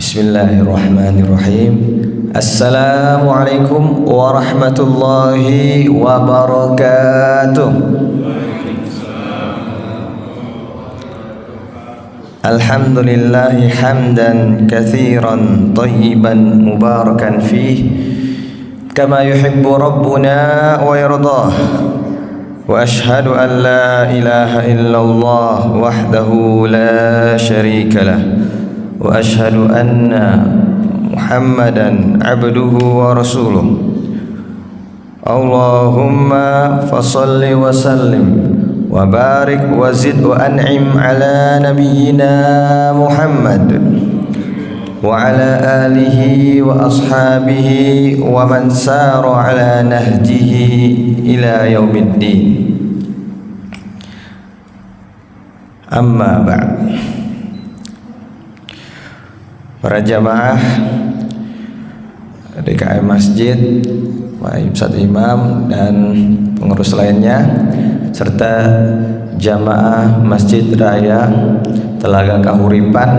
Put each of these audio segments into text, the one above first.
Bismillahirrahmanirrahim. Assalamualaikum warahmatullahi wabarakatuh. Alhamdulillahi hamdan katsiran tayyiban mubarakan fih kama yuhibbu rabbuna wa yardah. Wa ashhadu an la ilaha illallah wahdahu la syarika lah. Wa ashhadu anna Muhammadan abduhu wa rasuluh. Allahumma fasalli wa sallim wa barik wa zid wa an'im ala nabiyyina Muhammad wa ala alihi wa ashabihi wa man sara ala nahjihi ila yaumiddin. Amma ba'd. Para jamaah DKM Masjid, Pak Ustadz Imam dan pengurus lainnya, serta jamaah Masjid Raya Telaga Kahuripan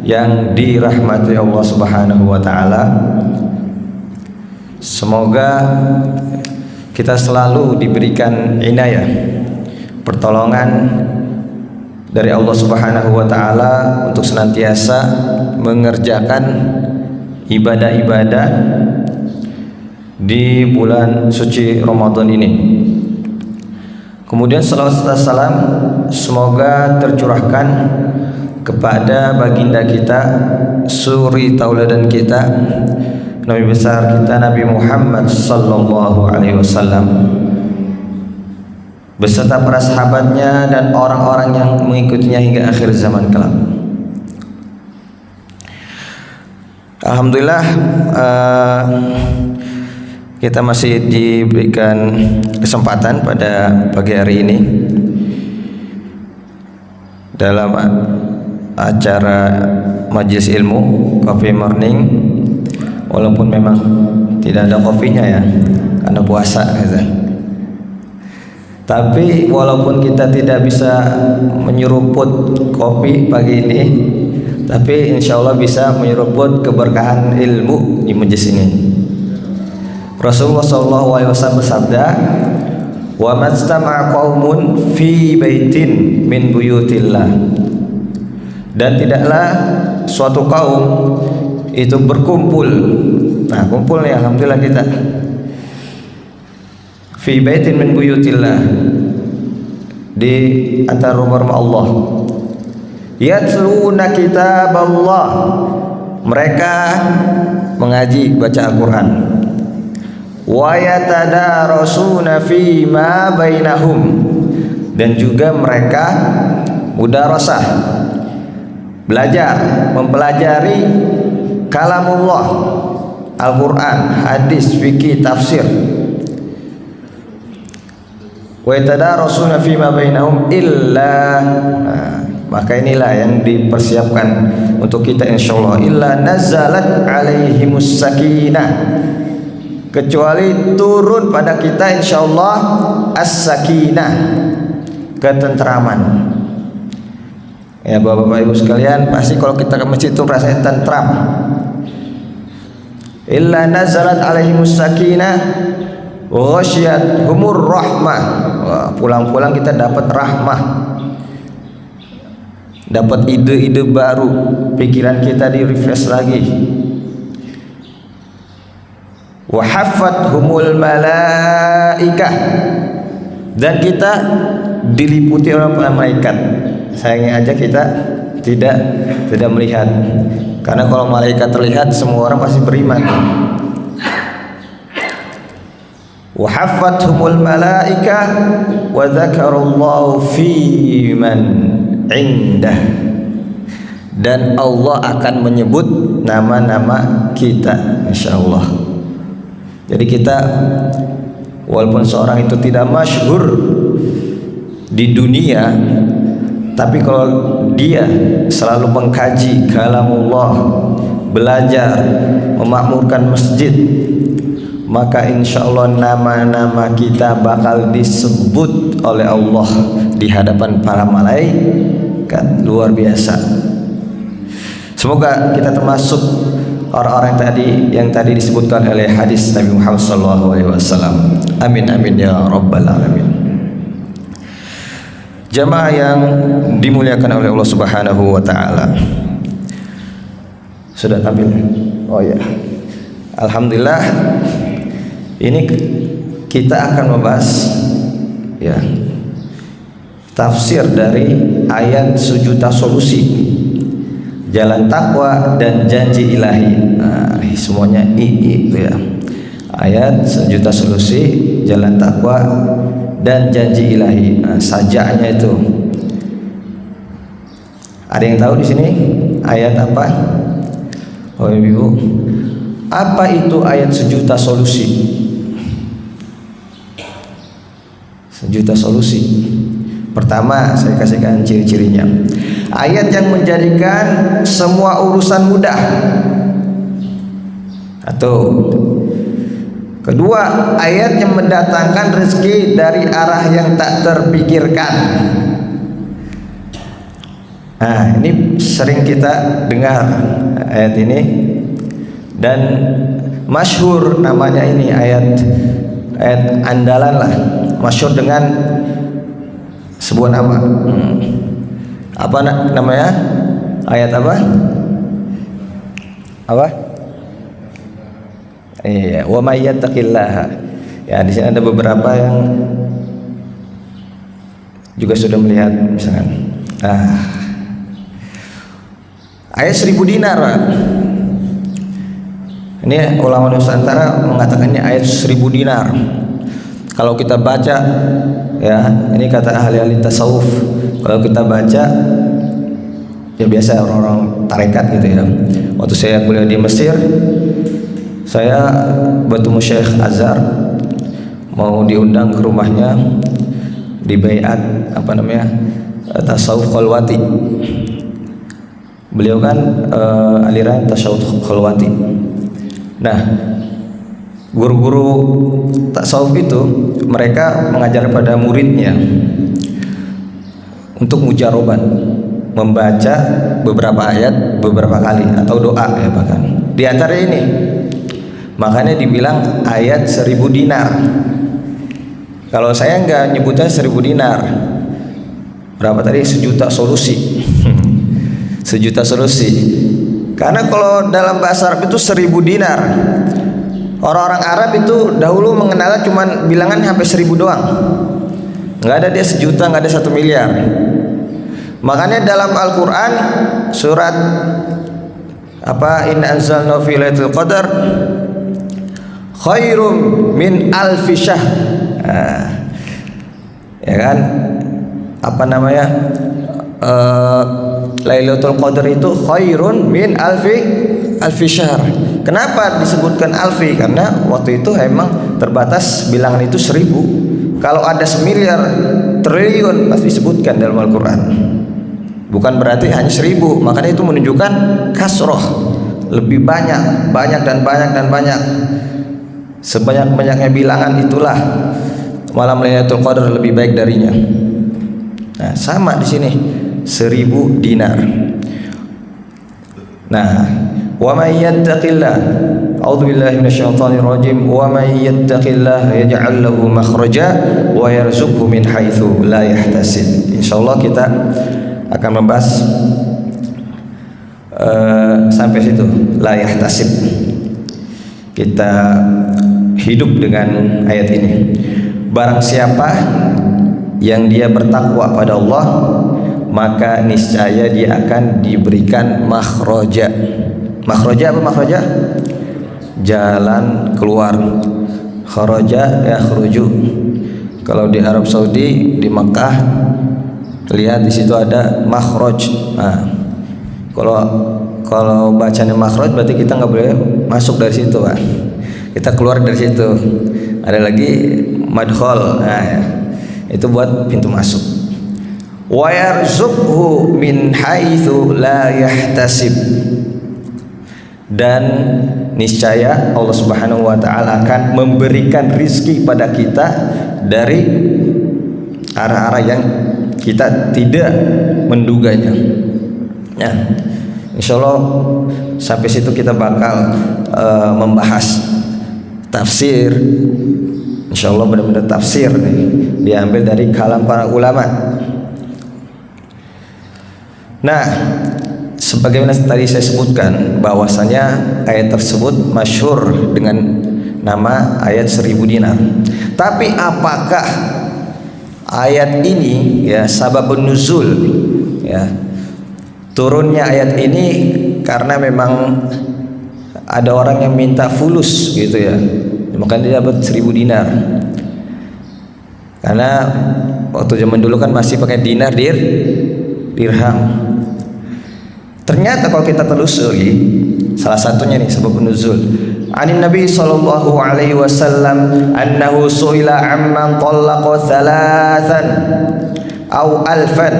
yang dirahmati Allah Subhanahu wa taala. Semoga kita selalu diberikan inayah, pertolongan dari Allah Subhanahu wa taala untuk senantiasa mengerjakan ibadah-ibadah di bulan suci Ramadan ini. Kemudian salawat serta salam semoga tercurahkan kepada baginda kita, suri tauladan kita, Nabi besar kita Nabi Muhammad sallallahu alaihi wasallam, beserta para sahabatnya dan orang-orang yang mengikutinya hingga akhir zaman kelak. Alhamdulillah, kita masih diberikan kesempatan pada pagi hari ini dalam acara majelis ilmu Coffee Morning, walaupun memang tidak ada kopinya ya karena puasa gitu. Tapi walaupun kita tidak bisa menyeruput kopi pagi ini, tapi insya Allah bisa menyeruput keberkahan ilmu di majelis ini. Rasulullah SAW bersabda, "Wa majtama'a qaumun fi baitin min buyutillah." Dan tidaklah suatu kaum itu berkumpul. Nah, kumpul nih alhamdulillah kita. Fi baitin min buyutillah, di antara rumah Allah. Yatluna kitab Allah, mereka mengaji baca Al-Quran. Wa yatadarasuna fima bainahum, dan juga mereka mudarasah, belajar, mempelajari kalamullah, Al-Quran, hadis, fikih, tafsir. Wa yatadarasuna fima bainahum illa, maka inilah yang dipersiapkan untuk kita insyaallah. Illa nazalat alaihimus sakinah, kecuali turun pada kita insyaallah as-sakinah, ketentraman. Ya Bapak-bapak Ibu sekalian, pasti kalau kita ke masjid itu rasanya tentram. Illa nazalat alaihimus sakinah wa ghasyiyat humur rahmah. Wah, pulang-pulang kita dapat rahmah, dapat ide-ide baru, pikiran kita di refresh lagi. Wa haffathumul malaikah, dan kita diliputi oleh para malaikat. Sayangnya aja kita tidak melihat, karena kalau malaikat terlihat semua orang pasti beriman. Wa haffathumul malaikah wa dzakarallahu fi man indah, dan Allah akan menyebut nama-nama kita insyaallah. Jadi kita walaupun seorang itu tidak masyhur di dunia, tapi kalau dia selalu mengkaji kalamullah, belajar, memakmurkan masjid, maka insya Allah nama-nama kita bakal disebut oleh Allah di hadapan para malaikat. Luar biasa. Semoga kita termasuk orang-orang yang tadi disebutkan oleh hadis Nabi Muhammad SAW. Amin amin ya rabbal alamin. Jamaah yang dimuliakan oleh Allah Subhanahu wa taala. Sudah tampil? Oh ya. Alhamdulillah, ini kita akan membahas ya tafsir dari ayat sejuta solusi, jalan takwa dan janji ilahi. Nah, semuanya itu ya. Ayat sejuta solusi, jalan takwa dan janji ilahi. Nah, sajaknya itu. Ada yang tahu di sini ayat apa? Oh Ibu, apa itu ayat sejuta solusi? Sejuta solusi. Pertama, saya kasihkan ciri-cirinya. Ayat yang menjadikan semua urusan mudah. Atau kedua, ayat yang mendatangkan rezeki dari arah yang tak terpikirkan. Nah, ini sering kita dengar ayat ini dan masyhur namanya ini ayat andalan lah, masyhur dengan sebuah nama. Apa namanya? Ayat apa? Apa? Iya, wa may yattaqillaha. Ya, di sini ada beberapa yang juga sudah melihat misalkan. Ayat 1000 dinar, Pak. Ini ulama Nusantara mengatakannya ayat 1000 dinar. Kalau kita baca ya, ini kata ahli-ahli tasawuf. Kalau kita baca ya biasa orang-orang tarekat gitu ya. Waktu saya kuliah di Mesir, saya bertemu Syekh Azhar, mau diundang ke rumahnya di baiat apa namanya? Tasawuf Khalwati. Beliau kan aliran tasawuf Khalwati. Nah, guru-guru tasawuf itu mereka mengajar pada muridnya untuk mujarobat, membaca beberapa ayat beberapa kali atau doa ya bahkan. Di antara ini, makanya dibilang ayat 1000 dinar. Kalau saya nggak nyebutnya 1000 dinar, berapa tadi? Sejuta solusi. Sejuta solusi. Karena kalau dalam bahasa Arab itu 1000 dinar. Orang-orang Arab itu dahulu mengenalnya cuma bilangan sampai 1000 doang. Nggak ada dia sejuta, nggak ada 1 miliar. Makanya dalam Al-Quran surat apa, inna anzalna fi lailatul qadar khairum min alfi syahr. Ya kan, apa namanya, Lailatul Qadar itu khairun min alfi syahr. Kenapa disebutkan alfi? Karena waktu itu emang terbatas bilangan itu 1000. Kalau ada semiliar triliun pasti disebutkan dalam Al-Quran. Bukan berarti hanya 1000. Makanya itu menunjukkan kasroh, lebih banyak dan banyak. Sebanyak-banyaknya bilangan itulah malam Lailatul Qadar lebih baik darinya. Nah, sama di sini 1000 dinar. Nah, wa may yattaqillah, a'udzubillahi minasyaitonir rajim, wa may yattaqillah yaj'al lahu makhraja wa yarzuqhu min haitsu la yahtasib. Insyaallah kita akan membahas sampai situ, la yahtasib. Kita hidup dengan ayat ini. Barang siapa yang dia bertakwa pada Allah, maka niscaya dia akan diberikan makhraja. Makhraja apa makhraja? Jalan keluar. Kharaja yakhruju. Kalau di Arab Saudi, di Makkah, lihat di situ ada makhraj. Nah, kalau bacanya makhraj berarti kita nggak boleh masuk dari situ, Pak. Kita keluar dari situ. Ada lagi madkhal. Nah, ya. Itu buat pintu masuk. Wa yarzuqhu min haitsu la yahtasib. Dan niscaya Allah Subhanahu wa taala akan memberikan rizki pada kita dari arah-arah yang kita tidak menduganya. Nah, Insya Allah sampai situ kita bakal membahas tafsir. Insya Allah benar-benar tafsir nih, diambil dari kalam para ulama. Nah, sebagaimana tadi saya sebutkan bahwasanya ayat tersebut masyhur dengan nama ayat 1000 dinar. Tapi apakah ayat ini ya sababun nuzul, ya turunnya ayat ini karena memang ada orang yang minta fulus gitu ya, makanya dia dapat 1000 dinar. Karena waktu zaman dulu kan masih pakai dinar, dirham. Ternyata kalau kita telusuri, salah satunya nih sebab nuzul. Anin Nabi sallallahu alaihi wasallam annahu su'ila amman talaqa thalathan au alfan.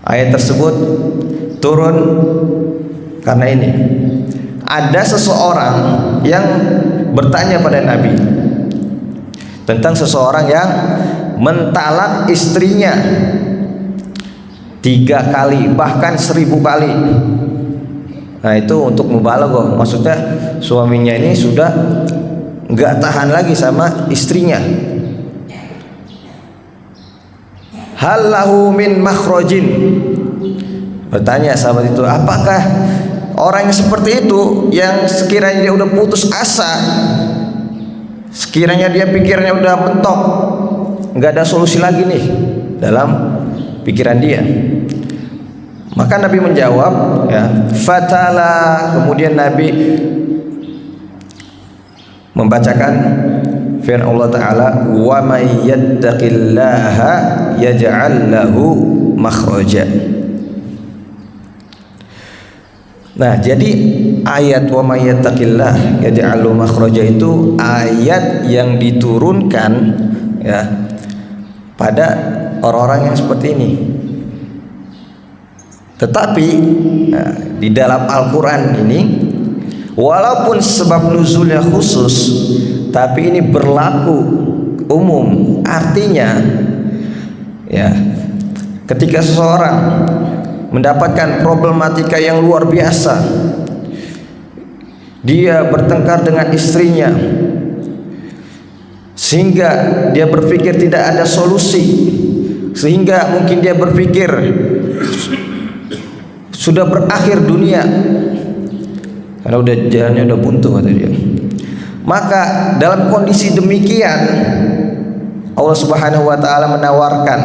Ayat tersebut turun karena ini. Ada seseorang yang bertanya pada Nabi tentang seseorang yang mentalak istrinya 3 kali bahkan 1000 kali. Nah itu untuk mubalaghah, maksudnya suaminya ini sudah nggak tahan lagi sama istrinya. Hal lahu min makhrajin, bertanya sahabat itu, apakah orang yang seperti itu yang sekiranya dia udah putus asa, sekiranya dia pikirannya udah mentok, nggak ada solusi lagi nih dalam pikiran dia. Maka Nabi menjawab, ya, fatala, kemudian Nabi membacakan firman Allah Ta'ala, wa may yattaqillaha yaj'al lahu makhraja. Nah, jadi ayat wa may yattaqillah yaj'al lahu makhraja itu ayat yang diturunkan ya pada orang-orang yang seperti ini. Tetapi nah, di dalam Al-Quran ini walaupun sebab nuzulnya khusus, tapi ini berlaku umum. Artinya ya, ketika seseorang mendapatkan problematika yang luar biasa, dia bertengkar dengan istrinya sehingga dia berpikir tidak ada solusi, sehingga mungkin dia berpikir sudah berakhir dunia karena udah jalannya udah buntu kata dia. Maka dalam kondisi demikian Allah Subhanahu wa taala menawarkan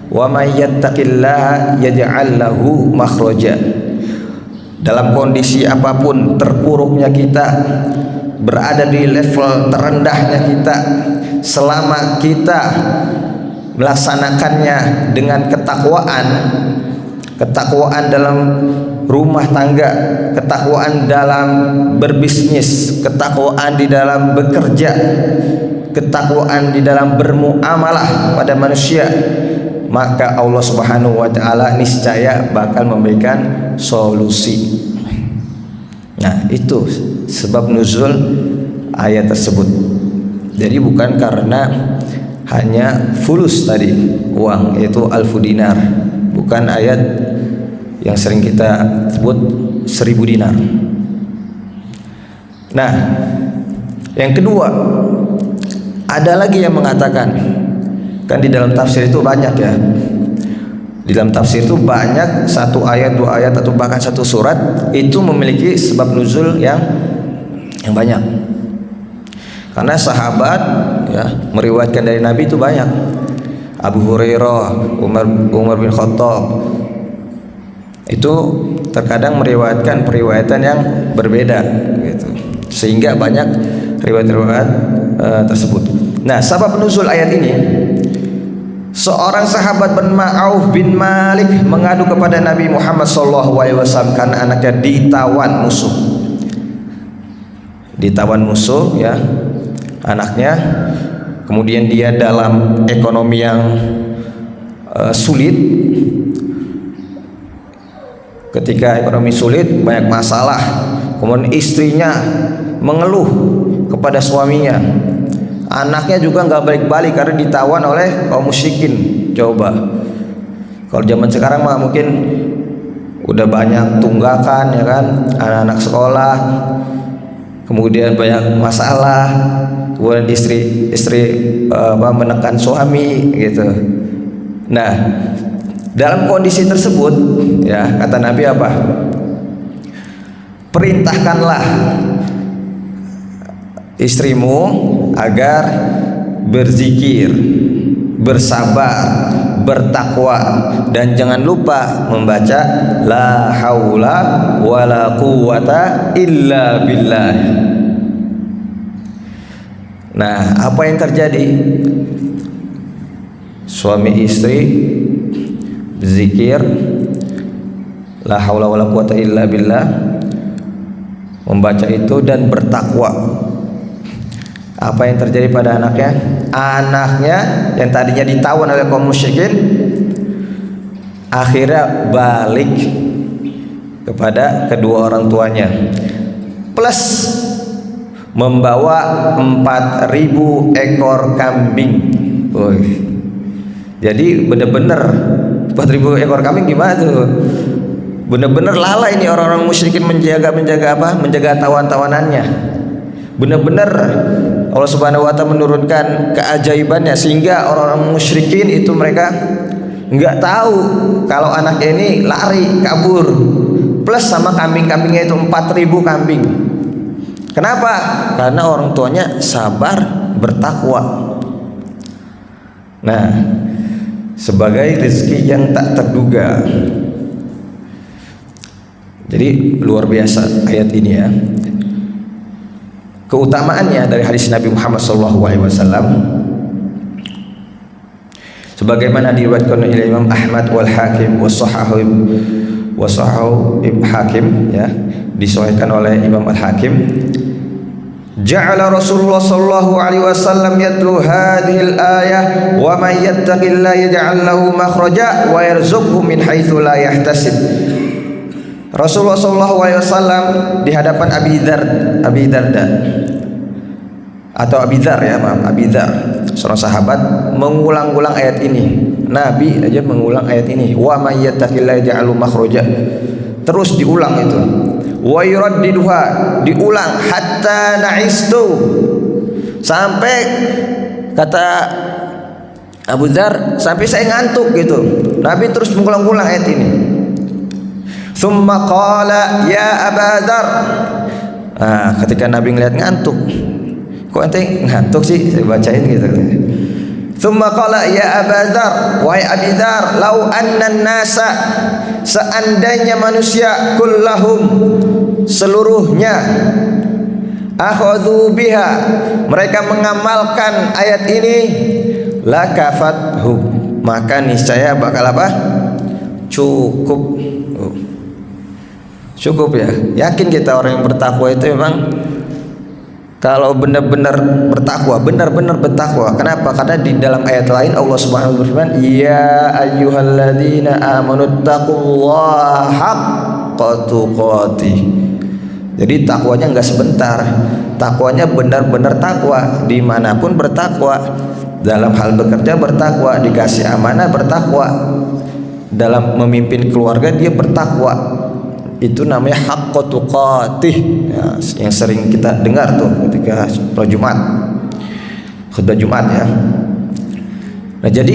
wa may yattaqillaha yaj'al lahu makhraja. Dalam kondisi apapun terpuruknya kita, berada di level terendahnya kita, selama kita melaksanakannya dengan ketakwaan dalam rumah tangga, ketakwaan dalam berbisnis, ketakwaan di dalam bekerja, ketakwaan di dalam bermuamalah pada manusia, maka Allah Subhanahu wa taala niscaya bakal memberikan solusi. Nah, itu sebab nuzul ayat tersebut. Jadi bukan karena hanya fulus tadi, uang, yaitu alfu dinar, bukan ayat yang sering kita sebut 1000 dinar. Nah, yang kedua, ada lagi yang mengatakan, kan di dalam tafsir itu banyak ya, di dalam tafsir itu banyak, satu ayat, 2 ayat, atau bahkan satu surat itu memiliki sebab nuzul yang banyak. Karena sahabat ya meriwayatkan dari Nabi itu banyak. Abu Hurairah, Umar bin Khattab itu terkadang meriwayatkan periwayatan yang berbeda gitu, sehingga banyak riwayat-riwayat tersebut. Nah, sebab nuzul ayat ini, seorang sahabat bernama Auf bin Malik mengadu kepada Nabi Muhammad SAW karena anaknya ditawan musuh ya, anaknya. Kemudian dia dalam ekonomi yang sulit. Ketika ekonomi sulit, banyak masalah. Kemudian istrinya mengeluh kepada suaminya. Anaknya juga nggak balik-balik karena ditawan oleh kaum musyrikin. Coba, kalau zaman sekarang mah mungkin udah banyak tunggakan ya kan, anak-anak sekolah, kemudian banyak masalah, kemudian istri menekan suami gitu. Nah, dalam kondisi tersebut ya kata Nabi apa? Perintahkanlah istrimu agar berzikir, bersabar, bertakwa, dan jangan lupa membaca la haula wala quwata illa billah. Nah, apa yang terjadi? Suami istri berzikir la haula wala quwata illa billah, membaca itu dan bertakwa. Apa yang terjadi pada anaknya? Anaknya yang tadinya ditawan oleh kaum musyrikin akhirnya balik kepada kedua orang tuanya, plus membawa 4.000 ekor kambing. Jadi bener-bener 4.000 ekor kambing gimana tuh? Bener-bener lalai ini orang-orang musyrikin menjaga apa? Menjaga tawan-tawanannya. Bener-bener Allah Subhanahu wa Ta'ala menurunkan keajaibannya sehingga orang-orang musyrikin itu mereka nggak tahu kalau anak ini lari kabur, plus sama kambing-kambingnya itu 4.000 kambing. Kenapa? Karena orang tuanya sabar, bertakwa. Nah, sebagai rezeki yang tak terduga. Jadi luar biasa ayat ini ya. Keutamaannya dari hadis Nabi Muhammad SAW sebagaimana diriwayatkan oleh Imam Ahmad wal Hakim wasahahu Ibn Hakim ya, disahihkan oleh Imam Al Hakim. Ja'ala Rasulullah sallallahu alaihi wasallam yatlu hadhihi al-ayah wa man yattaqillaha yaj'al lahu makhraja wa yarzuqhu min haitsu la yahtasib. Rasulullah sallallahu alaihi wasallam di hadapan Abi Darda atau Abi Dzar ya, maaf, Abi Dzar, seorang sahabat, mengulang-ulang ayat ini. Nabi aja mengulang ayat ini, wa may yattaqillaha yaj'al makhraja. Terus diulang itu. Wa yuraddiduha, diulang hatta na'istu, sampai kata Abu Dzar sampai saya ngantuk gitu. Nabi terus mengulang-ulang ayat ini. Tsumma qala ya Aba Dzar. Nah, ketika Nabi ngeliat ngantuk, kok ente ngantuk sih, saya bacain gitu. Tsumma qala ya Aba Dzar, wahai Abi Dzar, lau annan nasa, seandainya manusia kullahum seluruhnya, akhadhu biha, mereka mengamalkan ayat ini, lakafathu, maka niscaya bakal apa? Cukup. Cukup ya. Yakin kita orang yang bertakwa itu memang kalau benar-benar bertakwa, benar-benar bertakwa. Kenapa? Karena di dalam ayat lain Allah Subhanahu wa taala berfirman, ya ayyuhalladzina amanu taqullaha haqqa tuqatih. Jadi takwanya enggak sebentar. Takwanya benar-benar takwa, dimanapun bertakwa, dalam hal bekerja bertakwa, dikasih amanah bertakwa, dalam memimpin keluarga dia bertakwa. Itu namanya haqqa tuqatih ya, yang sering kita dengar tuh ketika sholat Jumat, khutbah Jumat ya. Nah, jadi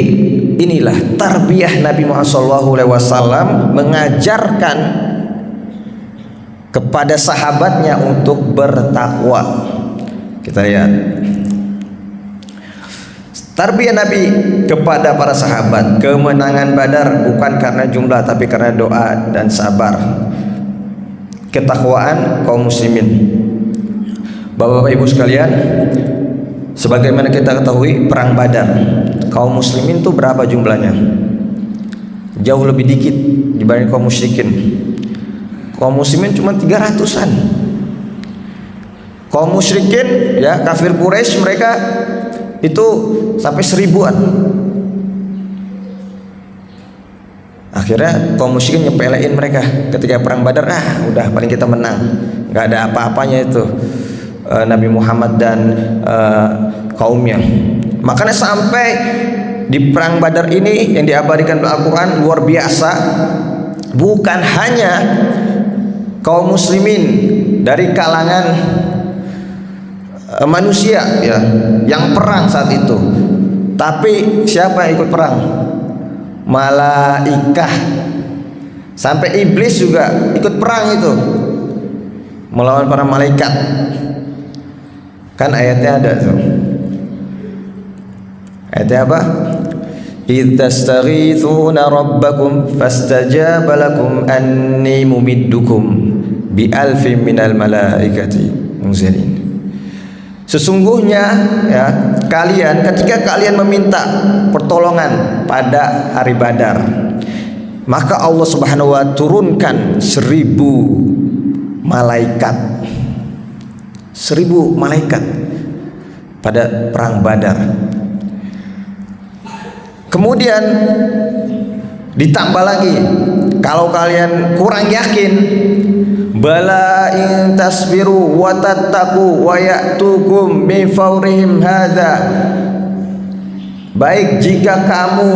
inilah tarbiyah Nabi Muhammad SAW mengajarkan kepada sahabatnya untuk bertakwa. Kita lihat tarbiyah Nabi kepada para sahabat. Kemenangan Badar bukan karena jumlah tapi karena doa dan sabar. Ketakwaan kaum muslimin. Bapak-bapak ibu sekalian, sebagaimana kita ketahui perang Badar, kaum muslimin itu berapa jumlahnya? Jauh lebih dikit dibanding kaum musyrikin. Kaum muslimin cuma 300-an. Kaum musyrikin ya, kafir Quraisy, mereka itu sampai 1000-an. Akhirnya kaum musyrikin nyepelein mereka ketika perang Badar. Udah paling kita menang, nggak ada apa-apanya itu Nabi Muhammad dan kaumnya. Makanya sampai di perang Badar ini yang diabadikan Al-Quran luar biasa. bukan hanya kaum muslimin dari kalangan manusia ya yang perang saat itu, tapi siapa yang ikut perang? Malaikah. Sampai iblis juga ikut perang itu melawan para malaikat. Kan ayatnya ada tuh. Ayatnya apa? إذ تستغيثون ربكم فاستجاب لكم أني ممدكم بألف من الملائكة منزلين. Sesungguhnya ya kalian ketika kalian meminta pertolongan pada hari Badar, maka Allah Subhanahu wa turunkan 1000 malaikat. 1000 malaikat pada perang Badar. Kemudian ditambah lagi, kalau kalian kurang yakin, bala in tasbiru wa tattaqu wa ya'tukum min fawrihim hadza. Baik jika kamu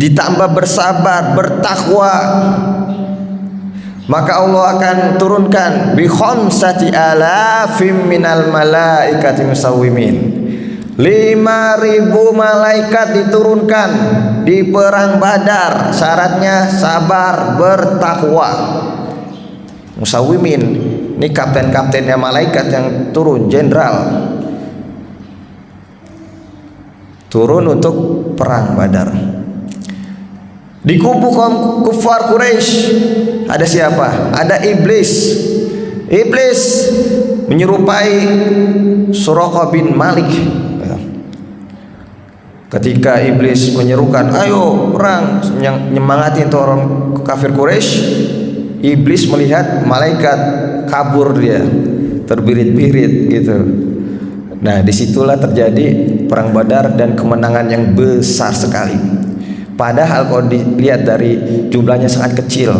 ditambah bersabar, bertakwa, maka Allah akan turunkan bi khamsati alafim minal malaikati musawwimin. 5.000 malaikat diturunkan di perang Badar. Syaratnya sabar, bertakwa. Musawwimin, ini kapten-kaptennya malaikat yang turun, jenderal. Turun untuk perang Badar. Di kubu kaum kufar Quraisy ada siapa? Ada iblis. Iblis menyerupai Suraqah bin Malik. Ketika iblis menyerukan, ayo perang, nyemangati itu orang kafir Quraisy, iblis melihat malaikat kabur, dia terbirit-birit gitu. Nah, disitulah terjadi perang Badar dan kemenangan yang besar sekali. Padahal kalau dilihat dari jumlahnya sangat kecil,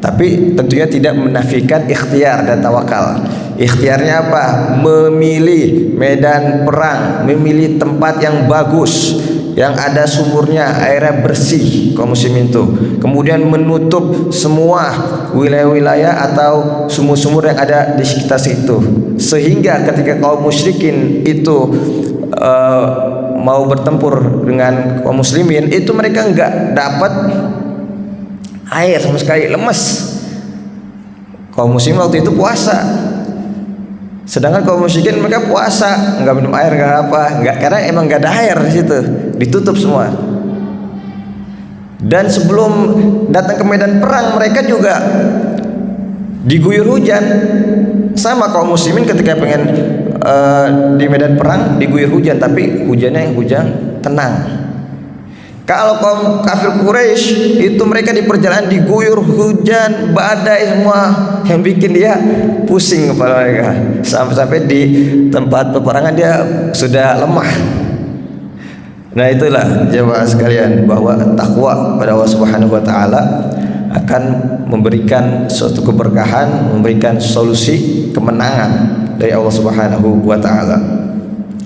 tapi tentunya tidak menafikan ikhtiar dan tawakal. Ikhtiarnya apa? Memilih medan perang, memilih tempat yang bagus, yang ada sumurnya, airnya bersih, kaum muslimin itu. Kemudian menutup semua wilayah-wilayah atau sumur-sumur yang ada di sekitar situ, sehingga ketika kaum musyrikin itu mau bertempur dengan kaum muslimin, itu mereka enggak dapat air sama sekali, lemes. Kaum muslimin waktu itu puasa, sedangkan kaum musyrikin mereka puasa, nggak minum air, nggak apa, nggak, karena emang nggak ada air di situ, ditutup semua. Dan sebelum datang ke medan perang, mereka juga diguyur hujan. Sama kaum muslimin ketika pengen di medan perang diguyur hujan, tapi hujannya hujan tenang. Kalau kaum kafir Quraisy itu mereka di perjalanan diguyur hujan, badai semua, yang bikin dia pusing kepala mereka. Sampai-sampai di tempat peperangan dia sudah lemah. Nah, itulah jemaah sekalian, bahwa takwa pada Allah Subhanahu wa taala akan memberikan suatu keberkahan, memberikan solusi kemenangan dari Allah Subhanahu wa taala.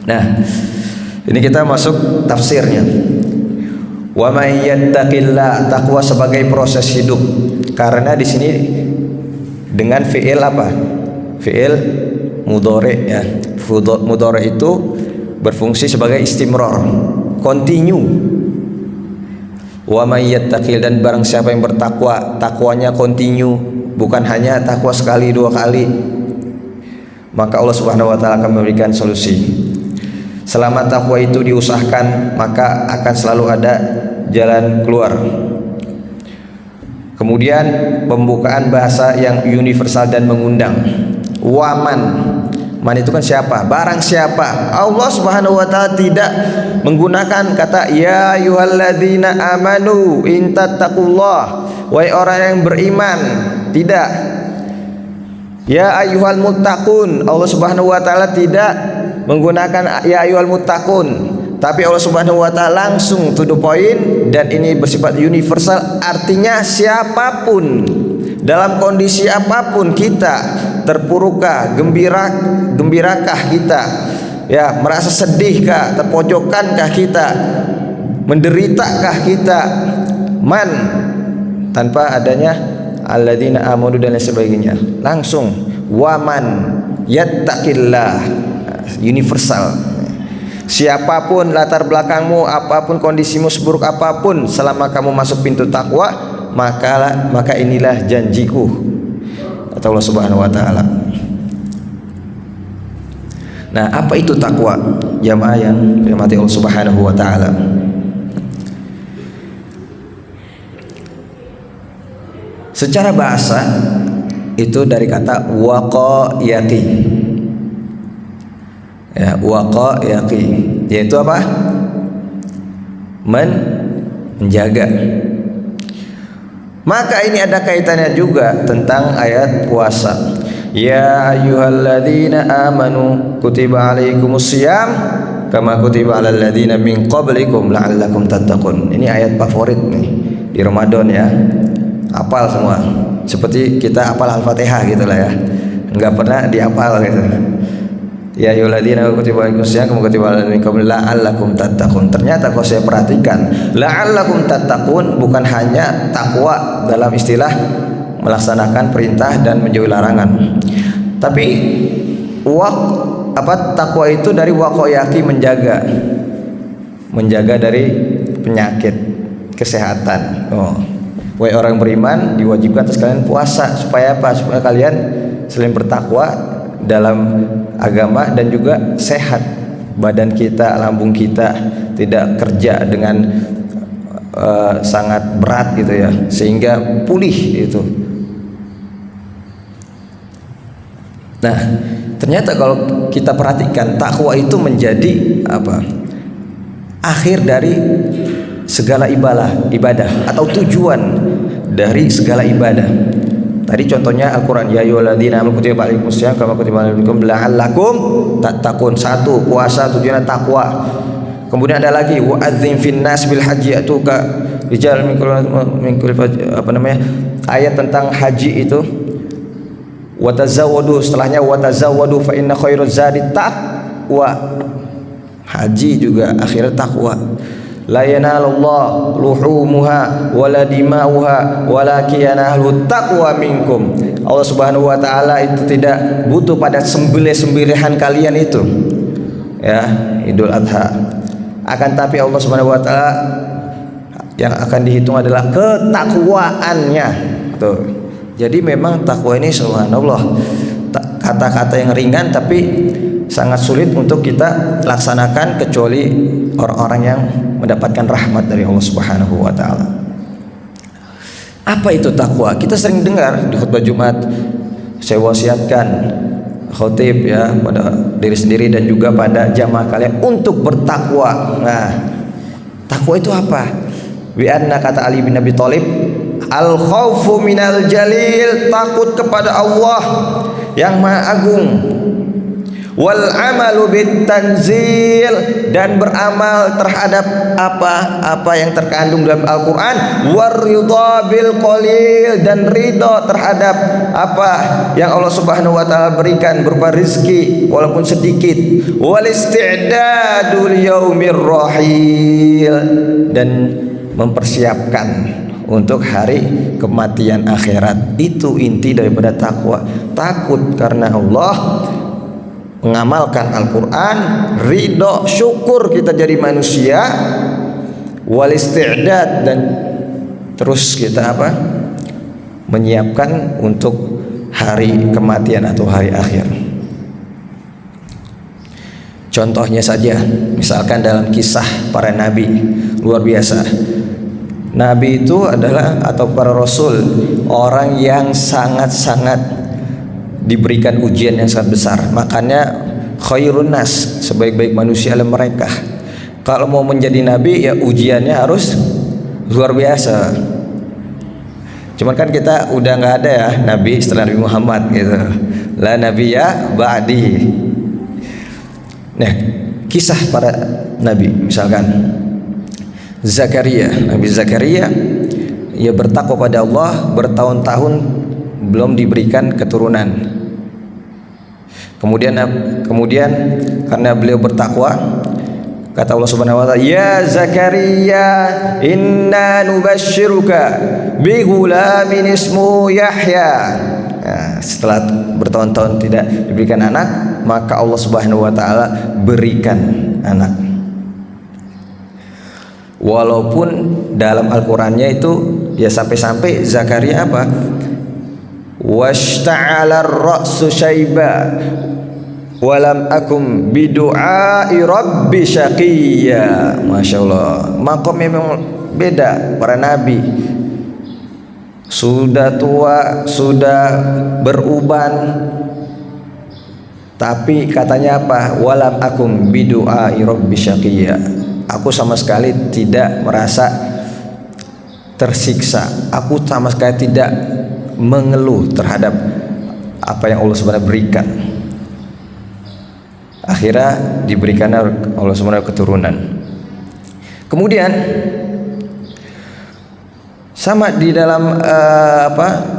Nah, ini kita masuk tafsirnya. Wa may yattaqillah, takwa sebagai proses hidup. Karena di sini dengan fi'il apa? Fi'il mudhari ya. Mudhari itu berfungsi sebagai istimrar, continue. Wa may yattaqil, dan barang siapa yang bertakwa, takwanya continue, bukan hanya takwa sekali dua kali, maka Allah Subhanahu wa taala akan memberikan solusi. Selama takwa itu diusahakan, maka akan selalu ada jalan keluar. Kemudian pembukaan bahasa yang universal dan mengundang. Waman, man itu kan siapa? Barang siapa. Allah Subhanahu wa taala tidak menggunakan kata ya ayyuhalladzina amanu in tattaqullah, wahai orang yang beriman. Tidak. Ya ayyuhal muttaqun, Allah Subhanahu wa taala tidak menggunakan ya ayyuhal muttaqun, tapi Allah Subhanahu wa taala langsung to the point, dan ini bersifat universal, artinya siapapun dalam kondisi apapun kita, terpurukkah, gembirakah kita, ya merasa sedihkah, terpojokkankah kita, menderitakah kita, man tanpa adanya alladzina amanu dan lain sebagainya. Langsung waman yattaqillah, universal. Siapapun latar belakangmu, apapun kondisimu, seburuk apapun, selama kamu masuk pintu takwa, maka inilah janjiku, kata Allah Subhanahu wa taala. Nah, apa itu takwa? Jamaah yang dirahmati Allah Subhanahu wa taala. Secara bahasa itu dari kata waqayati. Ya, waqayati, yaitu apa? Menjaga. Maka ini ada kaitannya juga tentang ayat puasa. Ya ayyuhalladzina amanu kutiba alaikumusiyam kama kutiba alal ladzina min qablikum la'allakum tattaqun. Ini ayat favorit nih di Ramadan ya. Hafal semua. Seperti kita hafal Al-Fatihah gitulah ya. Enggak pernah dihafal gitu. Ya ayyuhalladzina kutiba alaikumusiyam kama kutiba alal ladzina min qablikum la'allakum tattaqun. Ternyata kalau saya perhatikan, la'allakum tattaqun bukan hanya takwa dalam istilah melaksanakan perintah dan menjauhi larangan, tapi takwa itu dari waqayati, menjaga dari penyakit, kesehatan. Wahai orang beriman, diwajibkan atas kalian puasa supaya apa? Supaya kalian selain bertakwa dalam agama dan juga sehat badan kita, lambung kita tidak kerja dengan sangat berat gitu ya, sehingga pulih itu. Nah, ternyata kalau kita perhatikan, takwa itu menjadi apa? Akhir dari segala ibadah atau tujuan dari segala ibadah. Tadi contohnya Al-Qur'an, ya ayyuhalladzina amanu kutiba alaikumusiyam kama kutiba alal ladzina la'allakum tattaqun. Satu, puasa tujuannya takwa. Kemudian ada lagi wa'adzim finnas bil haji atuka rijal min kulli ayat tentang haji itu. Watazawwadu, setelahnya watazawwadu fa inna khairaz zadi taqwa. Haji juga akhirnya takwa. La yanalullah luhumuha wala dima'uha walakin yanaluhu taqwa minkum. Allah Subhanahu wa taala itu tidak butuh pada sembelih-sembelihan kalian itu. Ya, Idul Adha. Akan tapi Allah Subhanahu wa taala yang akan dihitung adalah ketakwaannya. Tuh. Jadi memang takwa ini subhanallah kata-kata yang ringan tapi sangat sulit untuk kita laksanakan kecuali orang-orang yang mendapatkan rahmat dari Allah Subhanahu wa taala. Apa itu takwa? Kita sering dengar di khutbah Jumat, saya wasiatkan khotib ya pada diri sendiri dan juga pada jamaah kalian untuk bertakwa. Nah, takwa itu apa? Wa anna, kata Ali bin Abi Thalib, al khaufu minal jalil, takut kepada Allah yang Maha Agung. Wal amalu bit tanzil, dan beramal terhadap apa yang terkandung dalam Al-Qur'an. War ridha bil qalil, dan ridha terhadap apa yang Allah Subhanahu wa taala berikan berupa rezeki walaupun sedikit. Wal isti'dadu liyaumir rahil, dan mempersiapkan untuk hari kematian akhirat. Itu inti daripada takwa. Takut karena Allah, mengamalkan Al-Quran, ridho, syukur kita jadi manusia, wal isti'dad, dan terus kita apa? Menyiapkan untuk hari kematian atau hari akhir. Contohnya saja, misalkan dalam kisah para nabi, luar biasa. Nabi itu adalah, atau para rasul, orang yang sangat-sangat diberikan ujian yang sangat besar. Makanya khairun nas, sebaik-baik manusia adalah mereka. Kalau mau menjadi nabi ya ujiannya harus luar biasa. Cuman kan kita udah nggak ada ya nabi setelah Nabi Muhammad gitu. La nabiyya ba'di. Nah, kisah para nabi, misalkan Zakaria, Nabi Zakaria, ia bertakwa pada Allah bertahun-tahun belum diberikan keturunan. Kemudian karena beliau bertakwa, Kata Allah Subhanahu wa taala, "Ya Zakaria, inna nubasyyiruka bi ghulamin ismu Yahya." Nah, setelah bertahun-tahun tidak diberikan anak, maka Allah Subhanahu wa taala berikan anak. Walaupun dalam Al-Qur'annya itu ya sampai-sampai Zakaria apa? Washta'ala ar-ra'su syaiba walam akum bidu'ai rabbi syaqiyya. Masya Allah, makom memang beda para nabi. Sudah tua, sudah beruban, tapi katanya apa? Walam akum bidu'ai rabbi syaqiyya. Aku sama sekali tidak merasa tersiksa. Aku sama sekali tidak mengeluh terhadap apa yang Allah Subhanahu berikan. Akhirnya diberikan Allah Subhanahu keturunan. Kemudian sama di dalam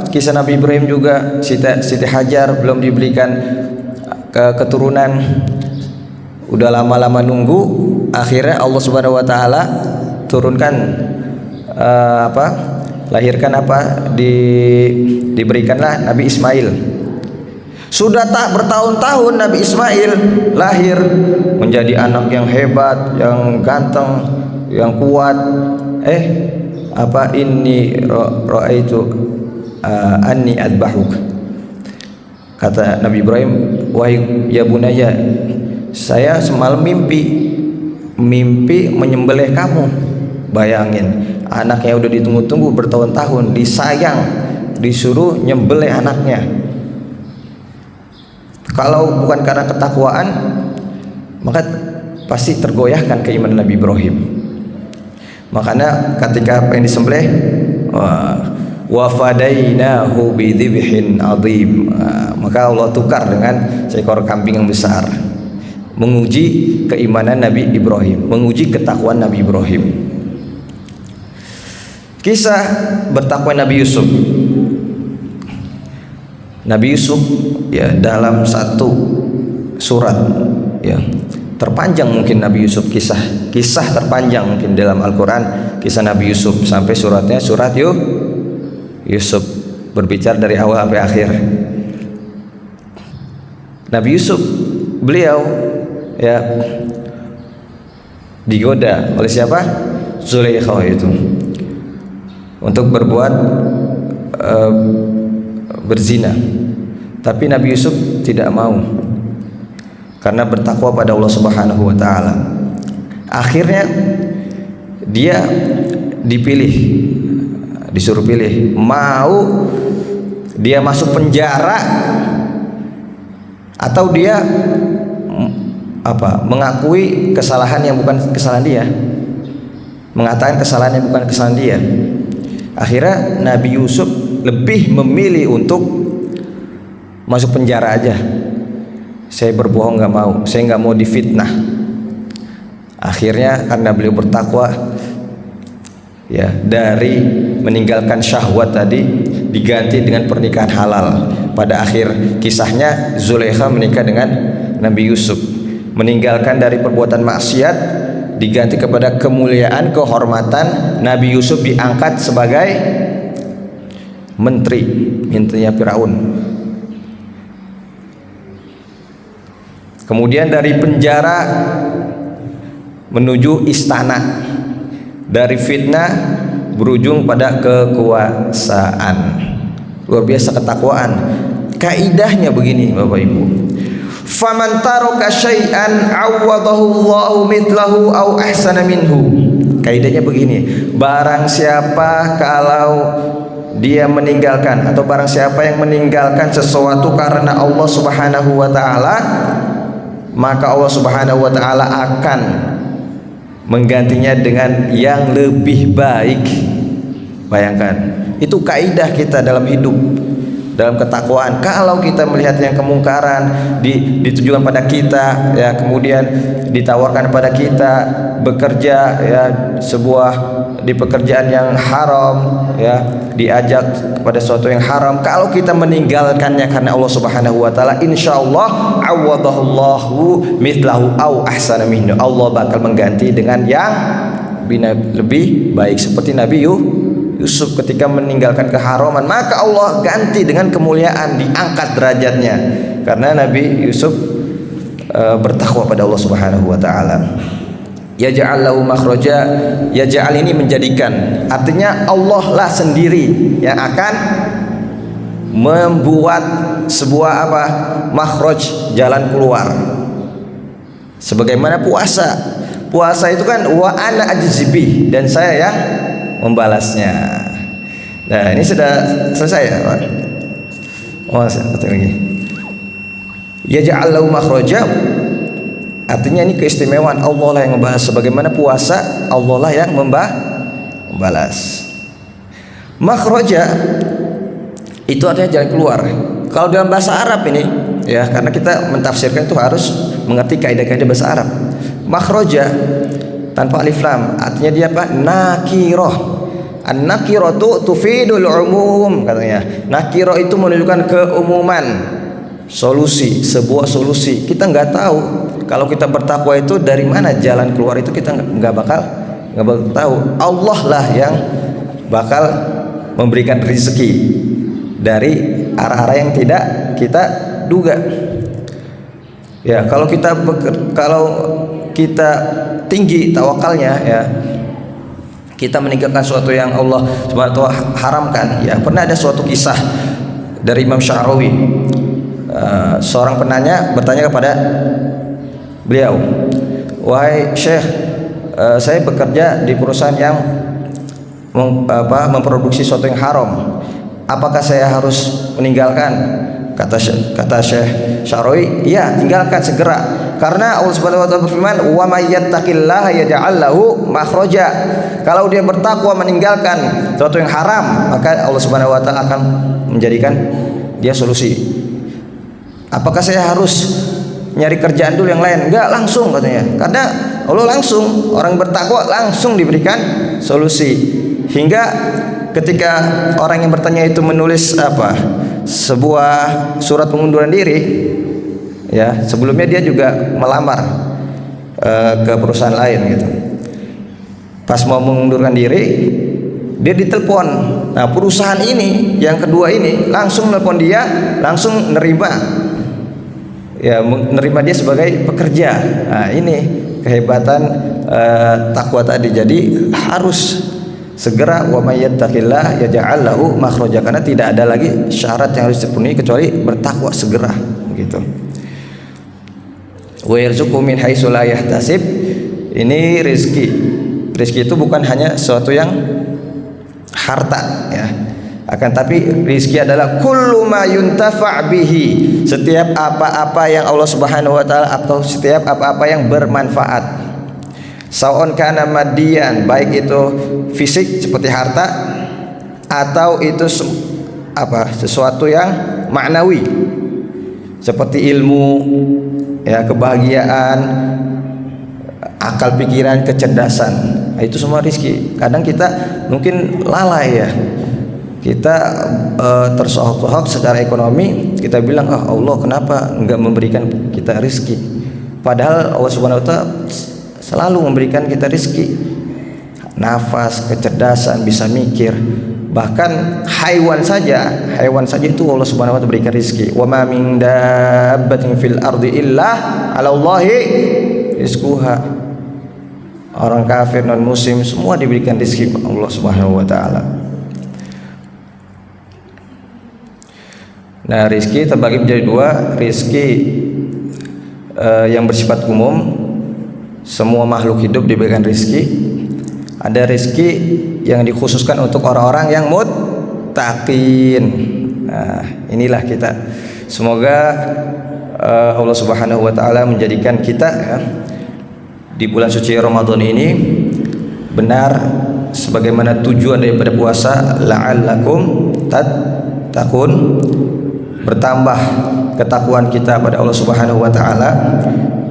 kisah Nabi Ibrahim juga, Siti Hajar belum diberikan keturunan, udah lama-lama nunggu, akhirnya Allah Subhanahu wa taala turunkan lahirkan diberikanlah Nabi Ismail. Sudah tak bertahun-tahun Nabi Ismail lahir menjadi anak yang hebat, yang ganteng, yang kuat. Inni ra'aitu anni adbahuk. Kata Nabi Ibrahim, wahai ya bunaya, saya semalam mimpi menyembelih kamu. Bayangin, anak yang udah ditunggu-tunggu bertahun-tahun, disayang, disuruh nyembelih anaknya. Kalau bukan karena ketakwaan, maka pasti tergoyahkan keimanan Nabi Ibrahim. Makanya ketika pengen disembelih, wa fadainahu bidzibhin adzim, maka Allah tukar dengan seekor kambing yang besar, menguji keimanan Nabi Ibrahim, menguji ketakwaan Nabi Ibrahim. Kisah bertakwa Nabi Yusuf. Nabi Yusuf ya dalam satu surat ya terpanjang mungkin Nabi Yusuf, kisah terpanjang mungkin dalam Al-Quran, kisah Nabi Yusuf, sampai suratnya surat Yusuf, berbicara dari awal sampai akhir. Nabi Yusuf beliau ya digoda oleh siapa? Zulaikha itu untuk berbuat berzina, tapi Nabi Yusuf tidak mau karena bertakwa pada Allah Subhanahu wa taala. Akhirnya dia disuruh pilih, mau dia masuk penjara atau dia mengakui kesalahan yang bukan kesalahan dia, mengatakan kesalahan yang bukan kesalahan dia. Akhirnya Nabi Yusuf lebih memilih untuk masuk penjara aja. Saya berbohong nggak mau, saya nggak mau difitnah. Akhirnya karena beliau bertakwa, ya dari meninggalkan syahwat tadi diganti dengan pernikahan halal. Pada akhir kisahnya Zulaikha menikah dengan Nabi Yusuf, meninggalkan dari perbuatan maksiat diganti kepada kemuliaan, kehormatan. Nabi Yusuf diangkat sebagai menterinya Firaun. Kemudian dari penjara menuju istana, dari fitnah berujung pada kekuasaan. Luar biasa ketakwaan. Kaidahnya begini Bapak Ibu, faman taraka syai'an awadahu Allahu mithlahu aw ahsana minhu. Kaidahnya begini, barang siapa kalau dia meninggalkan, atau barang siapa yang meninggalkan sesuatu karena Allah Subhanahu wa taala, maka Allah Subhanahu wa taala akan menggantinya dengan yang lebih baik. Bayangkan, itu kaidah kita dalam hidup, dalam ketakwaan. Kalau kita melihat yang kemungkaran ditujukan pada kita, ya kemudian ditawarkan pada kita bekerja ya sebuah di pekerjaan yang haram, ya, diajak kepada sesuatu yang haram, kalau kita meninggalkannya karena Allah Subhanahu wa taala, insyaallah awadahullahu mithlahu au ahsana minhu. Allah bakal mengganti dengan yang lebih baik, seperti Nabi Yusuf ketika meninggalkan keharaman, maka Allah ganti dengan kemuliaan, diangkat derajatnya karena Nabi Yusuf bertakwa pada Allah Subhanahu wa taala. Yaj'al lahu makhraja, yaj'al ini menjadikan, artinya Allah lah sendiri yang akan membuat sebuah apa? Makhraj, jalan keluar. Sebagaimana puasa. Puasa itu kan wa ana ajzibi, dan saya yang membalasnya. Nah, ini sudah selesai ya, Pak. Oh, satu lagi. Yaj'al lahu makhraja, artinya ini keistimewaan Allah lah yang membalas. Sebagaimana puasa, Allah lah yang membalas. Makhraja itu artinya jalan keluar. Kalau dalam bahasa Arab ini, ya, karena kita mentafsirkan itu harus mengerti kaidah-kaidah bahasa Arab. Makhraja tanpa alif lam, artinya dia apa? Nakirah. An-nakiratu tufidul umum, katanya. Nakirah itu menunjukkan keumuman, solusi, sebuah solusi. Kita nggak tahu kalau kita bertakwa itu dari mana jalan keluar itu, kita nggak bakal tahu. Allah lah yang bakal memberikan rezeki dari arah-arah yang tidak kita duga. Ya, kalau kita tinggi tawakalnya, ya, kita meninggalkan sesuatu yang Allah Subhanahu wa taala haramkan. Ya, pernah ada suatu kisah dari Imam Sya'rawi. Seorang penanya bertanya kepada beliau, "Wahai Syekh, saya bekerja di perusahaan yang memproduksi sesuatu yang haram. Apakah saya harus meninggalkan?" Kata Syekh Sya'rawi, "Iya, tinggalkan segera. Karena Allah Subhanahu wa taala berfirman, "Wa may yattaqillaha yaj'al lahu makhraja." Kalau dia bertakwa meninggalkan sesuatu yang haram, maka Allah Subhanahu wa taala akan menjadikan dia solusi. Apakah saya harus nyari kerjaan dulu yang lain? Enggak, langsung, katanya. Karena Allah langsung, orang bertakwa langsung diberikan solusi. Hingga ketika orang yang bertanya itu menulis sebuah surat pengunduran diri, ya, sebelumnya dia juga melamar ke perusahaan lain gitu. Pas mau mengundurkan diri, dia ditelepon. Nah, perusahaan ini yang kedua ini langsung nelpon dia, langsung nerima, ya, menerima dia sebagai pekerja. Nah, ini kehebatan takwa tadi. Jadi harus segera, wa may yattaqillah yaj'al lahu makhraja, karena tidak ada lagi syarat yang harus dipenuhi kecuali bertakwa segera, begitu. Wa yarzuqhu min haitsu la yahtasib, ini rezeki. Rezeki itu bukan hanya sesuatu yang harta, ya, akan tapi rezeki adalah kullu ma yuntafa' bihi, setiap apa-apa yang Allah Subhanahu wa taala, atau setiap apa-apa yang bermanfaat. Sa'on kana madian, baik itu fisik seperti harta, atau itu sesuatu yang maknawi seperti ilmu, ya, kebahagiaan, akal pikiran, kecerdasan. Nah, itu semua rezeki. Kadang kita mungkin lalai, ya, kita tersohok-sohok secara ekonomi, kita bilang, Allah kenapa enggak memberikan kita rezeki, padahal Allah Subhanahu wa taala selalu memberikan kita rezeki, nafas, kecerdasan, bisa mikir. Bahkan hewan saja itu Allah Subhanahu wa taala berikan rezeki. Wa ma min dabbatin fil ardi illa 'ala Allahi rizquha. Orang kafir, non muslim, semua diberikan rezeki Allah Subhanahu wa taala. Nah, rezeki terbagi menjadi dua. Rezeki yang bersifat umum, semua makhluk hidup diberikan rezeki. Ada rezeki yang dikhususkan untuk orang-orang yang muttaqin. Nah, inilah kita. Semoga Allah Subhanahu wa taala menjadikan kita, ya, di bulan suci Ramadan ini benar sebagaimana tujuan daripada puasa, la'allakum tattaqun, bertambah ketakwaan kita pada Allah Subhanahu wa taala,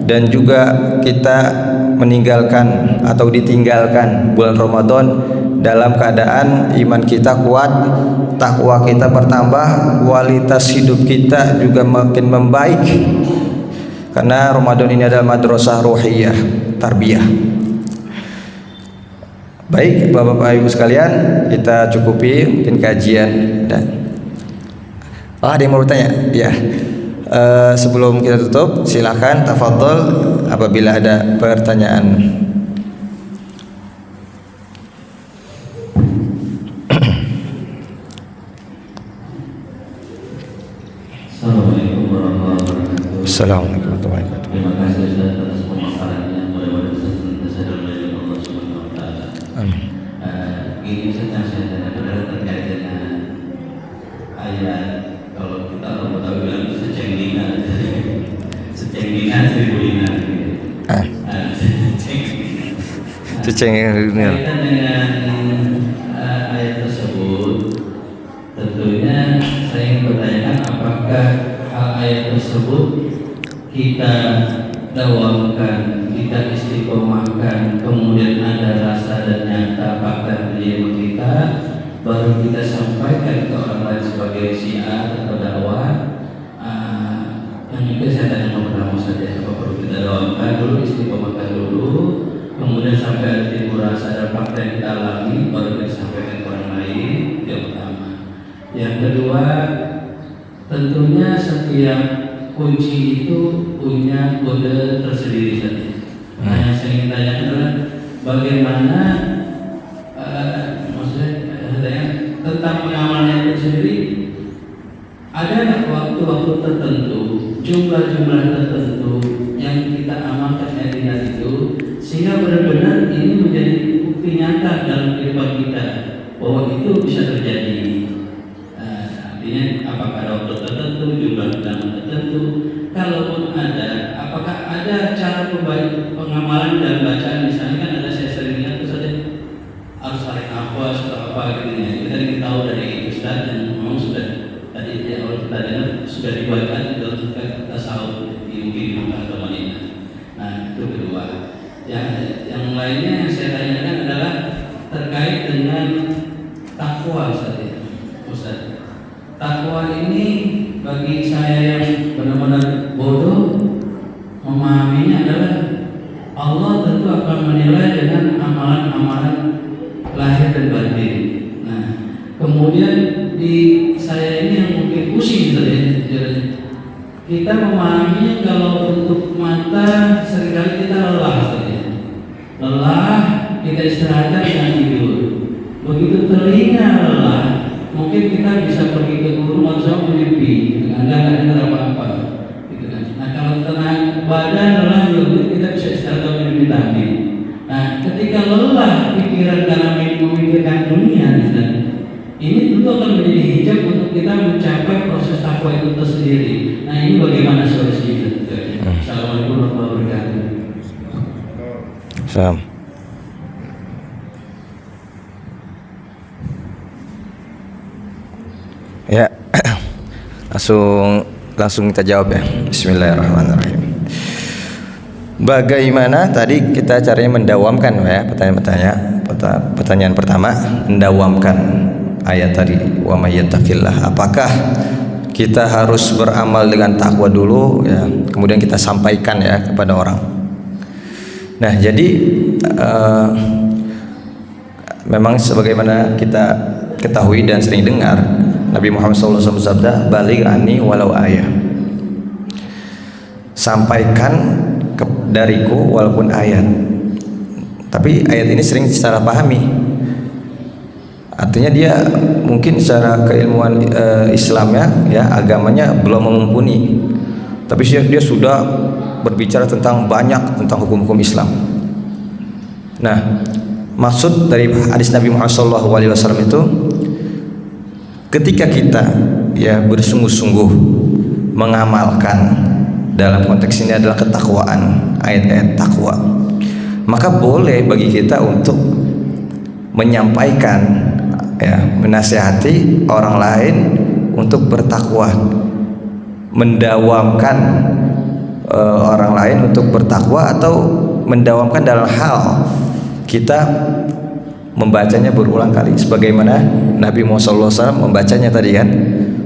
dan juga kita meninggalkan atau ditinggalkan bulan Ramadan dalam keadaan iman kita kuat, takwa kita bertambah, kualitas hidup kita juga makin membaik. Karena Ramadan ini adalah madrasah ruhiyah, tarbiyah. Baik Bapak Ibu sekalian, kita cukupi mungkin kajian dan ada yang mau bertanya? Ya. Sebelum kita tutup, silakan tafadhol apabila ada pertanyaan. Assalamualaikum warahmatullahi wabarakatuh. Assalamualaikum warahmatullahi wabarakatuh. Terima kasih Ustaz atas pemaparannya. Mudah-mudahan Ustaz senantiasa dalam lindungan Allah Subhanahu wa taala. Amin. Ini Ustaz yang saya tanyakan terkait dengan ayat, kalau kita orang tahu bilang secenglingan, secenglingan seribu lingan. Secenglingan. Kaitan dengan ayat tersebut, tentunya saya ingin bertanyakan apakah hal ayat tersebut kita dawamkan, kita istiqomahkan, kemudian ada rasa dan nyata fakta di ilmu kita, baru kita sampaikan ke orang lain sebagai syiar atau dakwah. Yang itu saya tanya nomor pertama saja, apa perlu kita dawamkan dulu, istiqomahkan dulu, kemudian sampai ada timbul rasa dan fakta yang kita alami, baru kita sampaikan ke orang lain. Yang pertama. Yang kedua, tentunya setiap kunci itu punya kode tersendiri saja. Nah, yang saya ingin tanyakan adalah bagaimana maksudnya tentang pengamalan itu sendiri, ada nggak waktu-waktu tertentu, jumlah-jumlah tertentu yang kita amalkan etika itu sehingga benar-benar ini menjadi bukti nyata dalam kehidupan kita bahwa itu bisa terjadi. Artinya apakah ada waktu tertentu, jumlah bilangan tertentu, kalaupun ada, apakah ada cara pengamalan dan bacaan? Misalnya kan ada, saya sering lihat itu saja harus tarik nafas atau apa gitu ya. Kita ingin tahu dari Ustaz yang memang sudah tadi ya kalau kita dengar sudah dibuatkan di dalam tasawuf di agama ini. Nah itu kedua. Yang lainnya yang saya tanyakan adalah terkait dengan takwa saja, Ustaz. Takwa ini bagi saya yang benar-benar bodoh memahaminya adalah Allah tentu akan menilai dengan amalan-amalan lahir dan batin. Nah, kemudian di saya ini yang mungkin pusing saja, kita memahami kalau untuk mata seringkali kita lelah saja, lelah kita istirahatkan dengan tidur. Begitu telinga lelah, mungkin kita bisa pergi ke guru atau mimpi, nggak dengar apa-apa, gitu kan. Nah kalau tenang badan lelah juga kita bisa istirahat atau mimpi tadi. Nah ketika lelah pikiran karena memikirkan dunia, dan ini tentu akan menjadi hijab untuk kita mencapai proses takwa itu tersendiri. Nah ini bagaimana solusinya? Assalamualaikum warahmatullahi wabarakatuh. Salam. Ya, langsung kita jawab ya. Bismillahirrahmanirrahim. Bagaimana tadi kita caranya mendawamkan ya pertanyaan pertama, mendawamkan ayat tadi wa may yattaqillah. Apakah kita harus beramal dengan takwa dulu ya, kemudian kita sampaikan ya kepada orang. Nah, jadi memang sebagaimana kita ketahui dan sering dengar, Nabi Muhammad SAW bersabda, "Baligh anni walau ayah." Sampaikan dariku walaupun ayat. Tapi ayat ini sering salah pahami. Artinya dia mungkin secara keilmuan Islamnya ya, agamanya belum mumpuni. Tapi dia sudah berbicara tentang banyak tentang hukum-hukum Islam. Nah, maksud dari hadis Nabi Muhammad SAW itu, ketika kita ya bersungguh-sungguh mengamalkan, dalam konteks ini adalah ketakwaan, ayat-ayat takwa, maka boleh bagi kita untuk menyampaikan ya, menasihati orang lain untuk bertakwa, mendawamkan orang lain untuk bertakwa, atau mendawamkan dalam hal kita membacanya berulang kali sebagaimana Nabi Muhammad SAW membacanya tadi kan,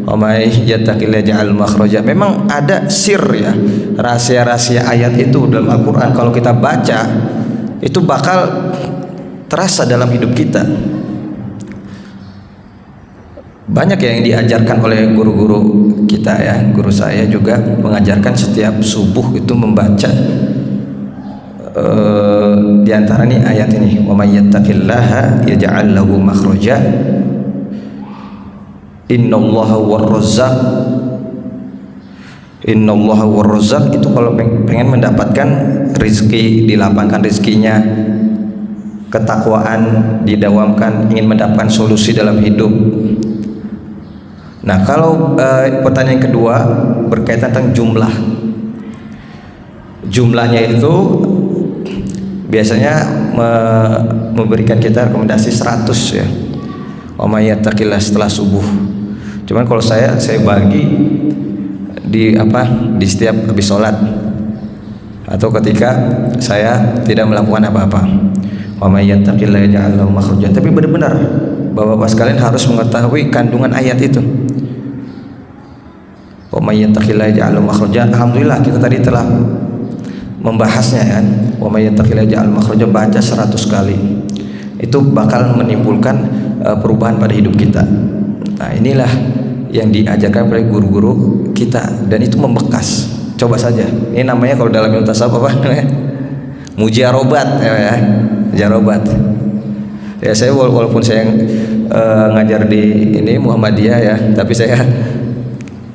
wa may yattaqillaha yaj'al makhraja. Memang ada sir ya, rahasia-rahasia ayat itu dalam Al-Qur'an, kalau kita baca itu bakal terasa dalam hidup kita. Banyak yang diajarkan oleh guru-guru kita ya, guru saya juga mengajarkan setiap subuh itu membaca di antara nih ayat ini, wa may yattaqillaha yaj'al lahu makhraja innallaha war-razzaq. Innallaha war-razzaq itu kalau pengen mendapatkan rezeki, dilapangkan rezekinya, ketakwaan didawamkan, ingin mendapatkan solusi dalam hidup. Nah, kalau pertanyaan kedua berkaitan tentang jumlah. Jumlahnya itu biasanya memberikan kita rekomendasi 100 ya. Wa may yattaqillah setelah subuh. Cuman kalau saya bagi di setiap habis sholat atau ketika saya tidak melakukan apa-apa. Wa may yattaqillah yaj'al lahu makhraja. Tapi benar-benar Bapak-bapak sekalian harus mengetahui kandungan ayat itu. Wa may yattaqillah yaj'al lahu makhraja. Alhamdulillah kita tadi telah membahasnya kan. Wa may yattaqillah yaj'al makhraja baca 100 kali. Itu bakal menimbulkan perubahan pada hidup kita. Nah, inilah yang diajarkan oleh guru-guru kita dan itu membekas. Coba saja. Ini namanya kalau dalam ilmu tasawuf apa namanya? Mujarobat ya. Mujarobat. Ya, saya walaupun saya ngajar di ini Muhammadiyah ya, tapi saya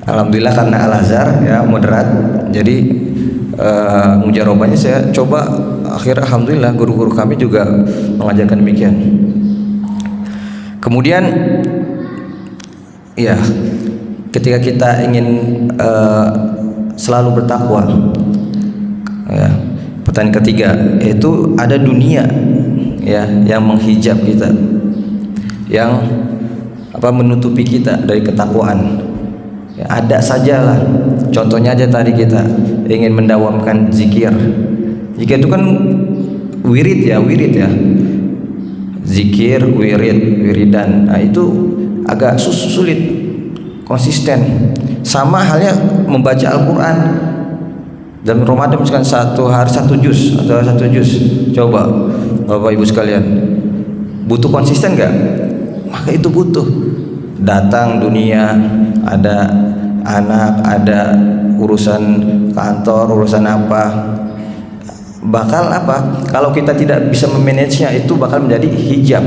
alhamdulillah karena Al-Azhar ya moderat. Jadi mujarobahnya saya coba, akhirnya alhamdulillah guru-guru kami juga mengajarkan demikian. Kemudian ya, ketika kita ingin selalu bertakwa ya, pertanyaan ketiga yaitu ada dunia ya yang menghijab kita, yang menutupi kita dari ketakwaan. Ya, ada sajalah. Contohnya aja tadi kita ingin mendawamkan zikir. Zikir itu kan wirid ya. Zikir, wiridan. Nah, itu agak sulit konsisten. Sama halnya membaca Al-Quran. Dalam Ramadan misalkan satu hari 1 juz atau 1 juz. Coba Bapak Ibu sekalian, butuh konsisten nggak? Maka itu butuh. Datang dunia, ada anak, ada urusan kantor, urusan apa, bakal kalau kita tidak bisa memanagenya itu bakal menjadi hijab.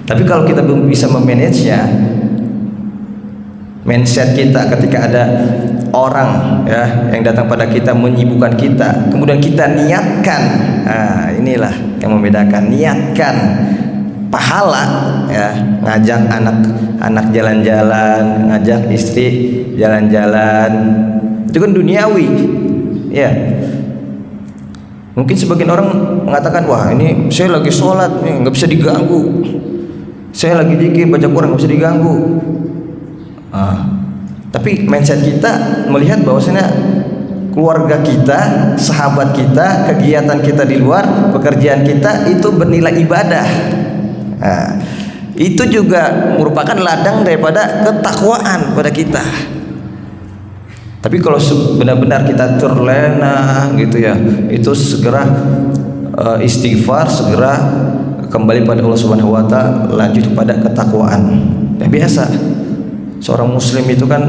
Tapi kalau kita belum bisa memanagenya, mindset kita ketika ada orang ya yang datang pada kita menyibukkan kita, kemudian kita niatkan, nah inilah yang membedakan, niatkan pahala ya, ngajak anak jalan-jalan, ngajak istri jalan-jalan, itu kan duniawi ya. Mungkin sebagian orang mengatakan, wah ini saya lagi sholat nih nggak bisa diganggu, saya lagi zikir baca Quran nggak bisa diganggu. Tapi mindset kita melihat bahwasanya keluarga kita, sahabat kita, kegiatan kita di luar, pekerjaan kita itu bernilai ibadah. Nah, itu juga merupakan ladang daripada ketakwaan pada kita. Tapi kalau benar-benar kita terlena gitu ya, itu segera istighfar, segera kembali pada Allah Subhanahu wa taala, lanjut pada ketakwaan. Ya biasa. Seorang muslim itu kan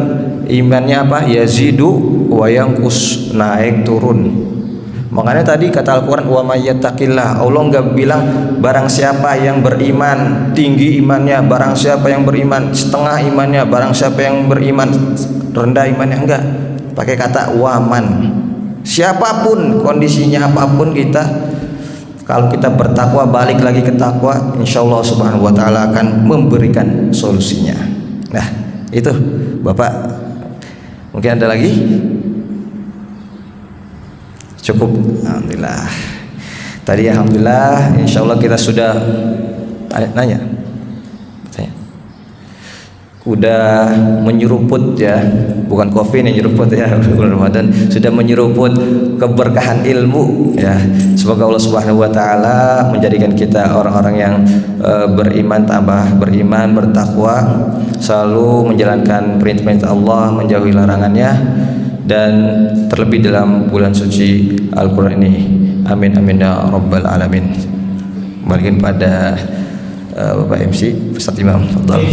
imannya yazidu wa yanqus, naik turun. Makanya tadi kata Al-Quran, wa may yattaqillah, Allah enggak bilang barang siapa yang beriman tinggi imannya, barang siapa yang beriman setengah imannya, barang siapa yang beriman rendah imannya, enggak. Pakai kata waman. Siapapun kondisinya, apapun kita, kalau kita bertakwa, balik lagi ke takwa, insyaallah Subhanahu wa taala akan memberikan solusinya. Nah, itu Bapak, mungkin ada lagi? Cukup, alhamdulillah. Tadi alhamdulillah, insyaallah kita sudah udah menyeruput ya bukan kopi yang nyeruput ya, bulan Ramadan sudah menyeruput keberkahan ilmu ya. Semoga Allah Subhanahu wa taala menjadikan kita orang-orang yang beriman, tambah beriman, bertakwa, selalu menjalankan perintah Allah, menjauhi larangannya, dan terlebih dalam bulan suci Al-Qur'an ini. Amin amin ya rabbal alamin. Kembalikan pada Bapak MC Ustaz Imam. Fadhal.